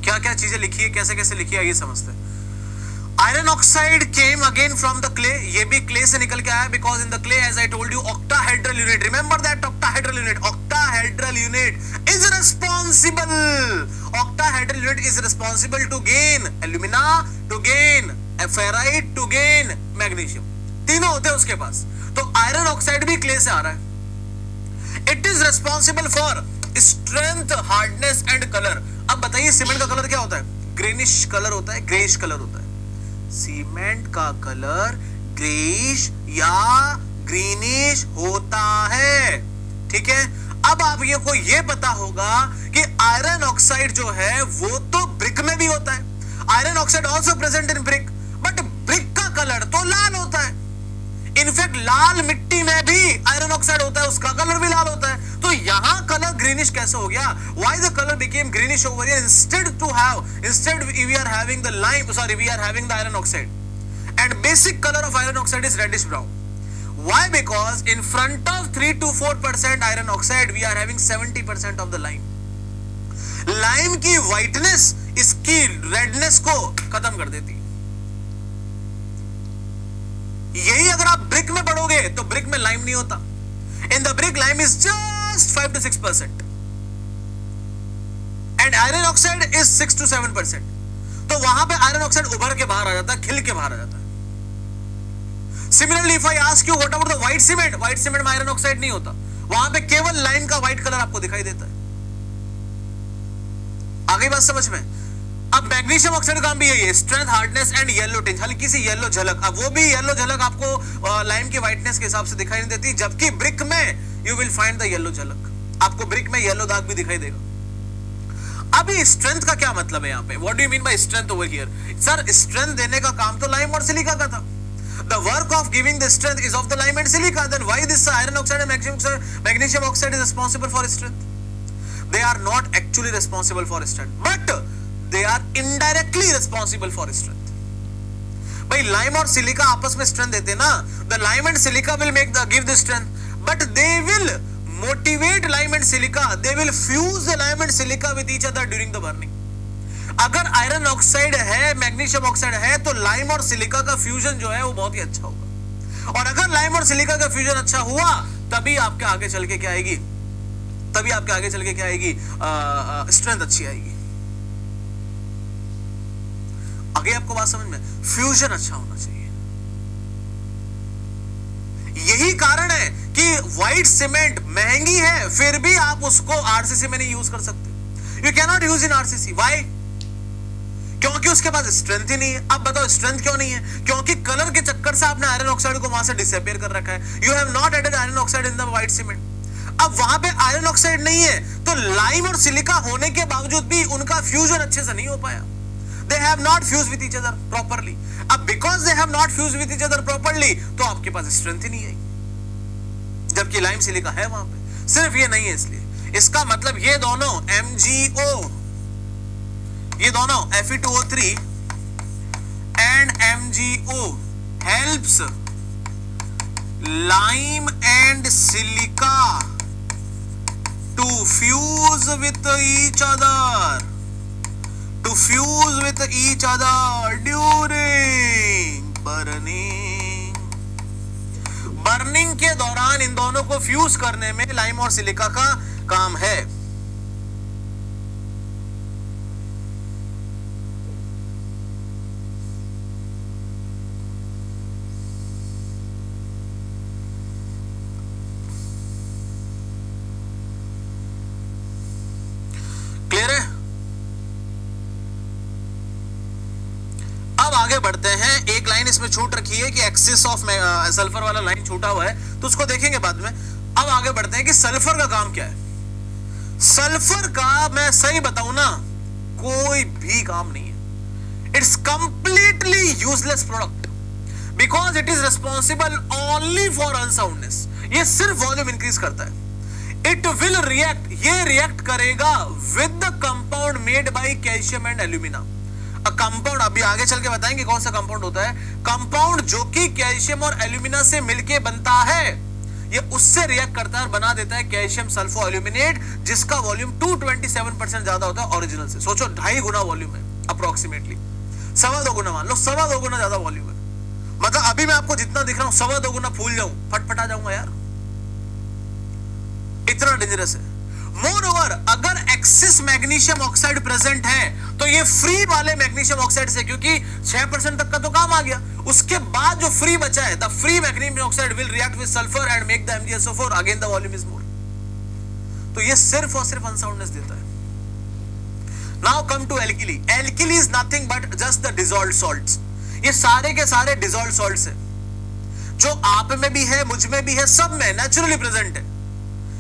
क्या क्या चीजें लिखी है, कैसे कैसे लिखी है, ये समझते हैं. Iron oxide came again from the clay. ये भी क्ले से निकल के आया because in the clay as I told you octahedral unit. Remember that octahedral unit is responsible. Octahedral unit is responsible to gain alumina, to gain ferrite, to gain magnesium. तीनों होते हैं उसके पास. तो आयरन ऑक्साइड भी clay से आ रहा है. It is responsible for strength, hardness and colour. अब बताइए सीमेंट का कलर क्या होता है? ग्रेनिश कलर होता है, ग्रेइश कलर होता है. सीमेंट का कलर ग्रेइश या ग्रीनिश होता है. ठीक है. अब आप ये को ये पता होगा कि आयरन ऑक्साइड जो है वो तो ब्रिक में भी होता है. Iron oxide also present in brick, but brick का कलर तो लाल होता है. इनफैक्ट लाल मिट्टी में भी आयरन ऑक्साइड होता है, उसका कलर भी लाल होता है. तो यहां कलर ग्रीनिश कैसे हो गया? Why the colour became greenish over here instead we are having the iron oxide, and basic color of iron oxide is reddish brown. Why? Because in front of 3 to 4% iron oxide we are having 70% of the lime. Lime की whiteness इसकी redness को खत्म कर देती. यही अगर आप brick में पढ़ोगे तो ब्रिक में लाइम नहीं होता. In the brick lime is just 5 to 6% and iron oxide is 6 to 7%. तो वहां पे आयरन ऑक्साइड उभर के बाहर आ जाता है, खिल के बाहर आ जाता है. Similarly if I ask you what about the white cement में आयरन ऑक्साइड नहीं होता. वहां पे केवल लाइम का व्हाइट कलर आपको दिखाई देता है. आगे बात समझ में? अब मैग्नीशियम ऑक्साइड का काम भी यही है, strength, hardness and yellow tinge, हल्की सी येलो झलक. अब वो भी येलो झलक आपको लाइम की व्हाइटनेस के हिसाब से दिखाई नहीं देती, जबकि ब्रिक में you will find the yellow झलक. आपको ब्रिक में येलो दाग भी दिखाई देगा. अभी स्ट्रेंथ का क्या मतलब है यहाँ पे? What do you mean by strength over here? Sir strength देने का काम तो लाइम और सिलिका का था. The work of giving the strength is of the lime and silica. Then why this iron oxide and magnesium oxide is responsible for strength? They are not actually responsible for strength, but they are indirectly responsible for strength. भाई lime और silica आपस में strength देते ना. The lime and silica will give the strength, but they will motivate lime and silica. They will fuse the lime and silica with each other during the burning. अगर iron oxide है, magnesium oxide है, तो lime और silica का fusion जो है वो बहुत ही अच्छा होगा. और अगर लाइम और सिलिका का फ्यूजन अच्छा हुआ तभी आपके आगे चल के क्या आएगी? स्ट्रेंथ अच्छी आएगी. आगे आपको बात समझ में? फ्यूजन अच्छा होना चाहिए. यही कारण है कि व्हाइट सीमेंट महंगी है, फिर भी आप उसको आरसीसी में नहीं यूज कर सकते. You can not use in RCC. Why? क्योंकि उसके पास स्ट्रेंथ ही नहीं है. अब बताओ स्ट्रेंथ क्यों नहीं है? क्योंकि कलर के चक्कर से आपने आयरन ऑक्साइड को वहां से डिसअपीयर कर रखा है. You have not added iron oxide in the white cement. अब वहां पे आयरन ऑक्साइड नहीं है, तो लाइम और सिलिका होने के बावजूद भी उनका फ्यूजन अच्छे से नहीं हो पाया. They have not fused with each other properly. अब because they have not fused with each other properly, तो आपके पास स्ट्रेंथ ही नहीं आई. जबकि लाइम सिलिका है वहां पे, सिर्फ ये नहीं है इसलिए। इसका मतलब ये दोनों MgO, ये दोनों Fe2O3 and MgO helps lime and silica to fuse with each other, to fuse with each other during burning। Burning के दौरान इन दोनों को फ्यूज करने में लाइम और सिलिका का काम है। क्लियर है? अब आगे बढ़ते हैं। एक लाइन इसमें छूट रखी है कि एक्सिस ऑफ सल्फर वाला लाइन छूटा हुआ है, तो उसको देखेंगे बाद में। अब आगे बढ़ते हैं कि सल्फर का काम क्या है। सल्फर का मैं सही बताऊं ना, कोई भी काम नहीं है। It's completely useless product because it is responsible only for unsoundness. ये सिर्फ वॉल्यूम इंक्रीज करता है। इट विल रिएक्ट, ये रिएक्ट करेगा with the compound made by calcium and alumina. Compound अभी आगे चल के बताएंगे कौन सा कंपाउंड होता है। कंपाउंड जो कि कैल्शियम और एल्यूमिना से मिलके बनता है, ये उससे रिएक्ट करता है और बना देता है कैल्शियम सल्फो एल्यूमिनेट, जिसका वॉल्यूम 227% ज्यादा होता है ओरिजिनल से। सोचो 2.5 गुना वॉल्यूम है अप्रोक्सीमेटली, 2.25 गुना मान लो, 2.25 गुना ज्यादा वॉल्यूम है। मतलब अभी मैं आपको जितना दिख रहा हूं 2.25 गुना फूल जाऊं, फटफटा जाऊंगा यार, इतना डेंजरस है। मोर ओवर अगर एक्सिस मैग्नीशियम ऑक्साइड प्रेजेंट है तो ये फ्री वाले मैग्नीशियम ऑक्साइड से, क्योंकि 6% तक का तो काम आ गया, उसके बाद जो फ्री बचा है, the free magnesium oxide will react with sulphur and make the MgSO4, again the volume is more. तो ये सिर्फ और सिर्फ अनसाउंडनेस देता है। Now come to alkali. Alkali is nothing but just the dissolved salts. ये सारे के सारे डिसॉल्व्ड सॉल्ट्स है, जो आप में भी है, मुझ में भी है, सब में नेचुरली प्रेजेंट है।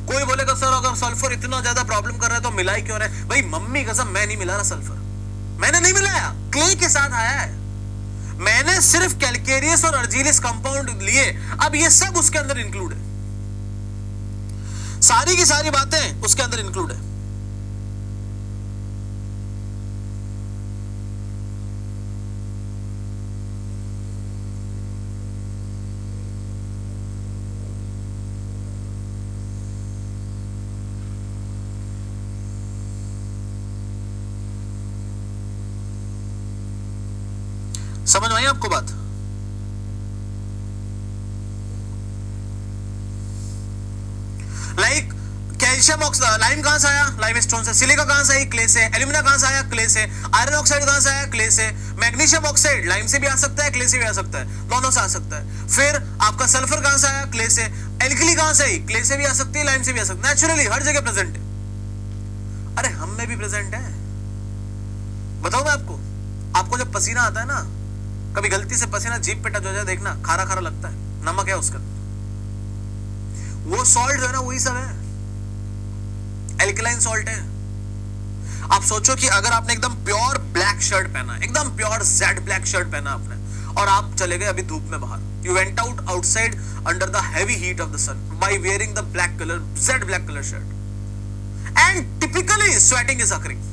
कोई बोलेगा सर अगर सल्फर इतना ज्यादा प्रॉब्लम कर रहा है तो मिला ही क्यों रहा है? भाई मम्मी कसम मैं नहीं मिला रहा सल्फर, मैंने नहीं मिलाया, क्ले के साथ आया है। मैंने सिर्फ कैलकेरियस और अर्जिलियस कंपाउंड लिए, अब ये सब उसके अंदर इंक्लूड है, सारी की सारी बातें उसके अंदर इंक्लूड है। समझ में आई आपको बात? लाइक कैल्शियम ऑक्साइड, लाइम कहां से आया? लाइमस्टोन से। सिलिका कहां से आई? क्ले से। एल्यूमिना कहां से आया? क्ले से। आयरन ऑक्साइड कहां से आया? क्ले से। मैग्नीशियम ऑक्साइड लाइम से भी आ सकता है, क्ले से भी आ सकता है, दोनों से आ सकता है। फिर आपका सल्फर कहां से आया? क्ले से। एल्कली कहां से आई? क्ले से भी आ सकती है, लाइम से भी आ सकती है, नेचुरली हर जगह प्रेजेंट है। अरे हम में भी प्रेजेंट है। बताओ मैं आपको जब पसीना आता है ना, कभी गलती से पसीना जीभ पे टच हो जाए, देखना खारा खारा लगता है, नमक है उसका, वो सॉल्ट जो है ना वही सब है, एल्कलाइन सॉल्ट है। आप सोचो कि अगर आपने एकदम प्योर ब्लैक शर्ट पहना, एकदम प्योर जेड ब्लैक शर्ट पहना आपने, और आप चले गए अभी धूप में बाहर, you went out outside under the heavy heat of the sun by wearing the black colour Z black colour shirt, and typically sweating is occurring.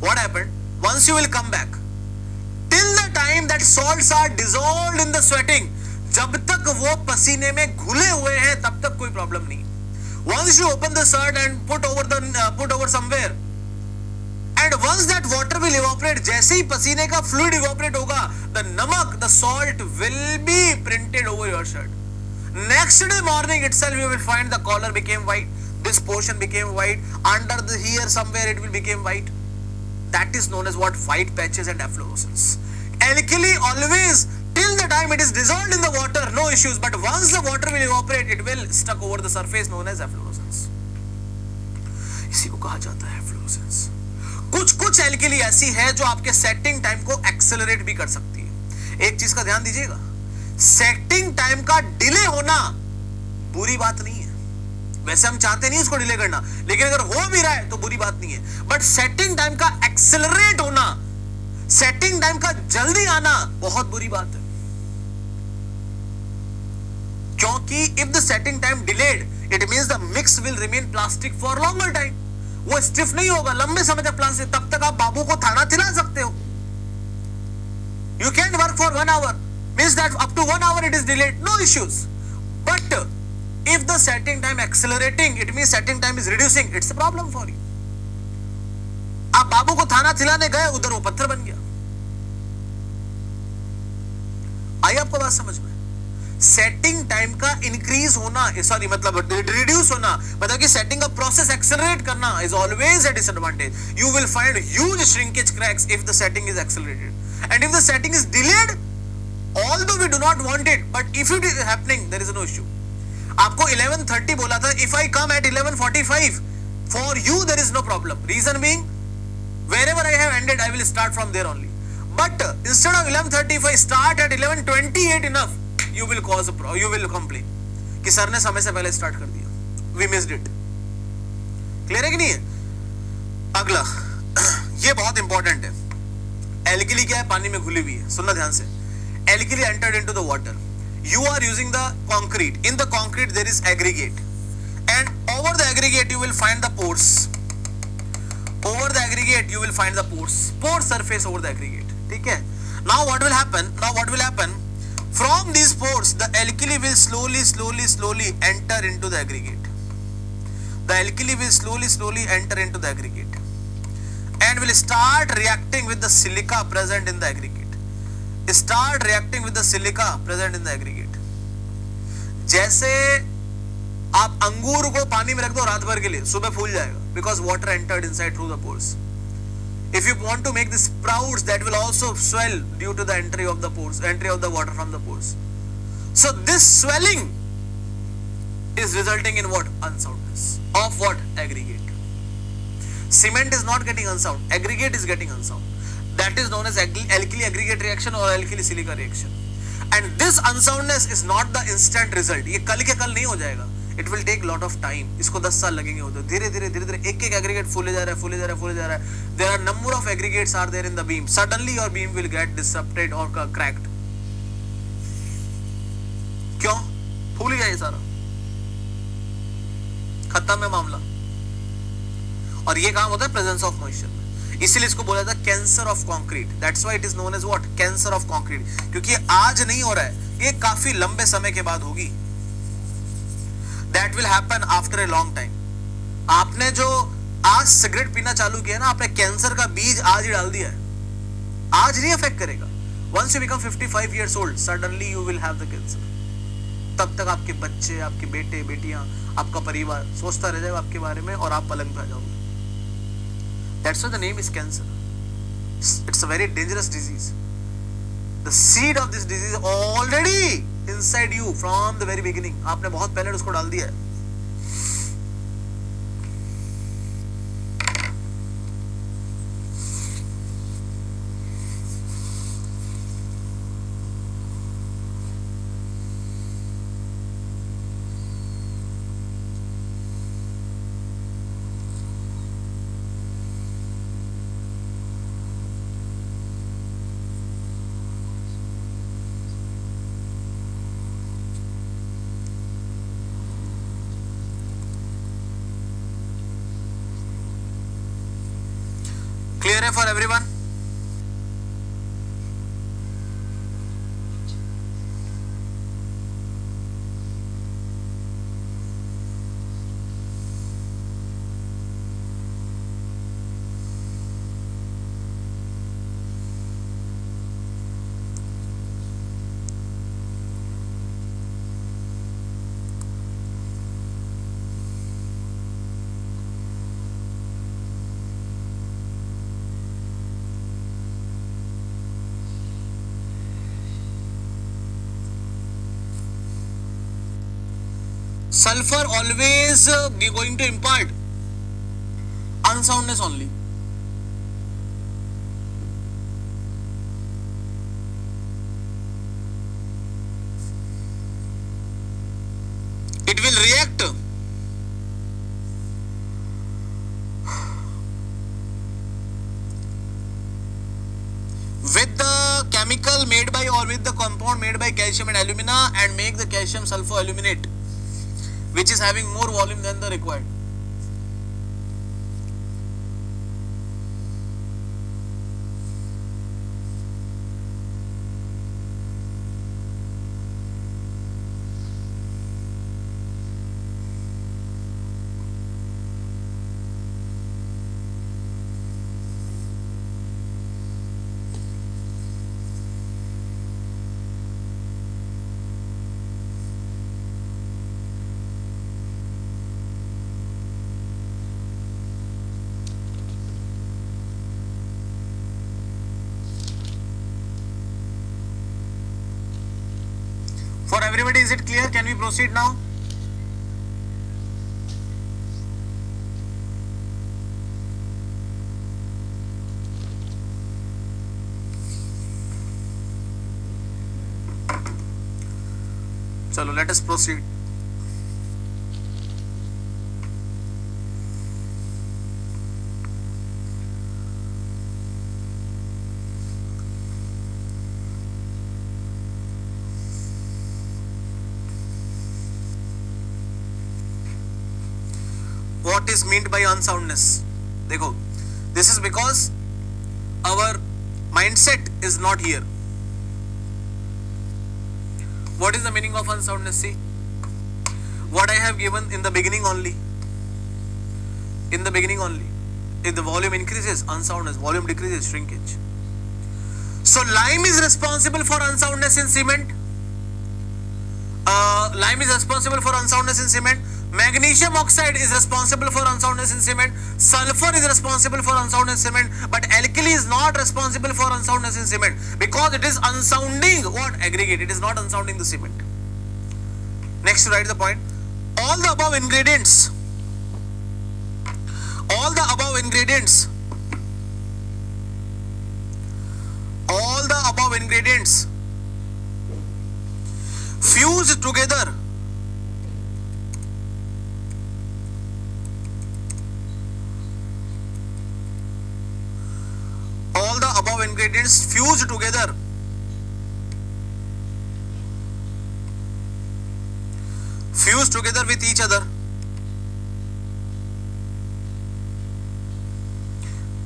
What happened? Once you will come back, till the time that salts are dissolved in the sweating, जब तक वो पसीने में घुले हुए हैं तब तक कोई प्रॉब्लम नहीं। Once you open the shirt and put over somewhere, and once that water will evaporate, जैसे ही पसीने का fluid evaporate होगा, the नमक, the salt will be printed over your shirt. Next day morning itself you will find the collar became white, this portion became white, under the here somewhere it will become white. That is known as what? White patches and efflorescence. Alkali always, till the time it is dissolved in the water, no issues, but once the water will evaporate, it will stuck over the surface, known as efflorescence. इसी को कहा जाता है efflorescence. कुछ alkali ऐसी है जो आपके सेटिंग टाइम को एक्सेलरेट भी कर सकती है। एक चीज का ध्यान दीजिएगा, सेटिंग टाइम का डिले होना बुरी बात नहीं है। वैसे हम चाहते नहीं उसको डिले करना, लेकिन अगर हो भी रहा है तो बुरी बात नहीं है। बट सेटिंग टाइम का एक्सेलरेट होना, सेटिंग टाइम का जल्दी आना बहुत बुरी बात है। क्यों? क्योंकि if the setting time delayed it means the mix will remain plastic for longer time, वो स्टिफ नहीं होगा लंबे समय तक प्लास्टिक, तब तक आप बाबू को खाना खिला सकते हो। You can work for 1 hour, means that up to 1 hour it is delayed, no issues. But if the setting time accelerating, it means setting time is reducing, it's a problem for you. आप बाबू को खाना खिलाने गए, उधर वो पत्थर बन गया। आई आपको बात समझ में? सेटिंग टाइम का इंक्रीज होना, सॉरी मतलब रिड्यूस होना, मतलब कि सेटिंग का प्रोसेस एक्सेलरेट करना is always a disadvantage. You will find huge shrinkage cracks if the setting is accelerated, and if the setting is delayed, although we do not want it, but if it is happening, there is no issue. आपको 11:30 बोला था, if I come at 11:45, for you there is no problem. Reason being, wherever I have ended, I will start from there only. But instead of 11:30, if I start at 11:28 enough, you will cause a problem. You will complain कि sir ने समय से पहले start कर दिया, we missed it. Clear है कि नहीं है? अगला ये बहुत इंपॉर्टेंट है। एल्कली क्या है? पानी में घुली हुई है। सुनना ध्यान से। Alkali entered into the water, you are using the concrete, in the concrete there is aggregate, and over the aggregate you will find the pores, over the aggregate you will find the pores, pore surface over the aggregate, ठीक है। Now what will happen, from this pores the alkali will slowly enter into the aggregate, the alkali will slowly enter into the aggregate and will start reacting with the silica present in the aggregate, start reacting with the silica present in the aggregate। जैसे आप अंगूर को पानी में रख दो रात भर के लिए, सुबह फूल जाएगा, because water entered inside through the pores। If you want to make the sprouts, that will also swell due to the entry of the pores, entry of the water from the pores। So this swelling is resulting in what? Unsoundness of what? Aggregate। Cement is not getting unsound, aggregate is getting unsound, that is known as alkali aggregate reaction or alkali silica reaction, and this unsoundness is not the instant result। ये कल के कल नहीं हो जाएगा, it will take lot of time, इसको 10 साल लगेंगे। होते धीरे धीरे एक aggregate फूले जा रहा है। There are number of aggregates are there in the beam, suddenly your beam will get disrupted or cracked। क्यों? फूल गया ये सारा, खत्म है मामला। और ये काम होता है प्रेजेंस ऑफ मॉइस्चर में, इसीलिए इसको बोला जाता है cancer of concrete. That's why it is known as what? Cancer of concrete, क्योंकि आज नहीं हो रहा है, ये काफी लंबे समय के बाद होगी। That will happen after a long time. आपने जो आज सिगरेट पीना चालू किया ना, आपने कैंसर का बीज आज ही डाल दिया है, आज नहीं अफेक्ट करेगा। Once you become 55 years old, suddenly you will have the cancer. तब तक आपके बच्चे, आपके बेटे बेटियां, आपका परिवार सोचता रह जाएगा आपके बारे में, और आप पलंग पे आ जाओगे। That's why the name is cancer. It's a very dangerous disease. The seed of this disease is already inside you from the very beginning. आपने बहुत पहले उसको डाल दिया है। Clear है for everyone? Sulfur always going to impart unsoundness only. It will react with the chemical made by or with the compound made by calcium and alumina and make the calcium sulfoaluminate, which is having more volume than the required. For everybody, is it clear? Can we proceed now? Chalo, let us proceed. What is meant by unsoundness? देखो, this is because our mindset is not here. What is the meaning of unsoundness? See, what I have given in the beginning only. In the beginning only. If the volume increases, unsoundness. Volume decreases, shrinkage. So lime is responsible for unsoundness in cement. Lime is responsible for unsoundness in cement. Magnesium oxide is responsible for unsoundness in cement. Sulfur is responsible for unsoundness in cement. But alkali is not responsible for unsoundness in cement because it is unsounding what? Aggregate. It is not unsounding the cement. Next, write the point. All the above ingredients. All the above ingredients. All the above ingredients fused together ingredients fused together with each other.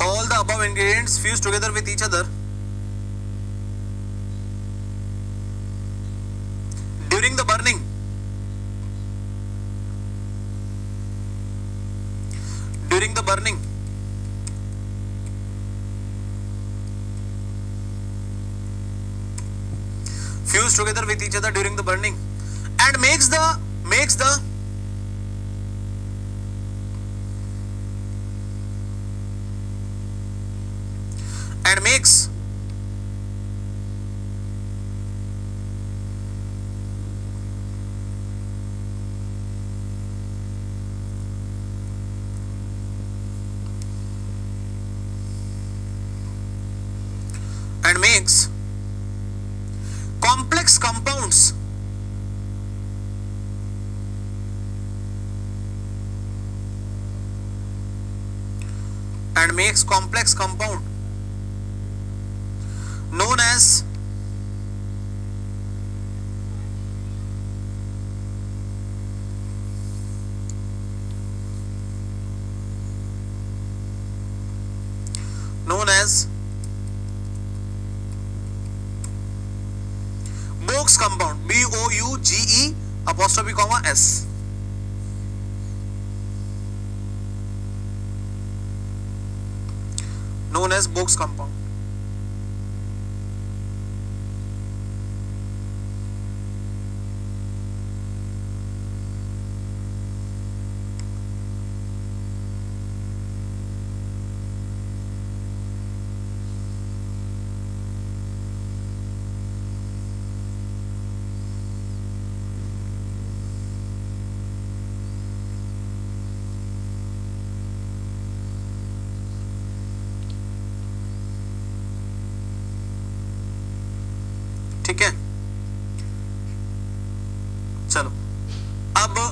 All the above ingredients fused together with each other during the burning. During the burning. Fused together with each other during the burning and makes complex compounds compound known as Boug's compound, BOUGE apostrophe comma S. Known as Boug's compound.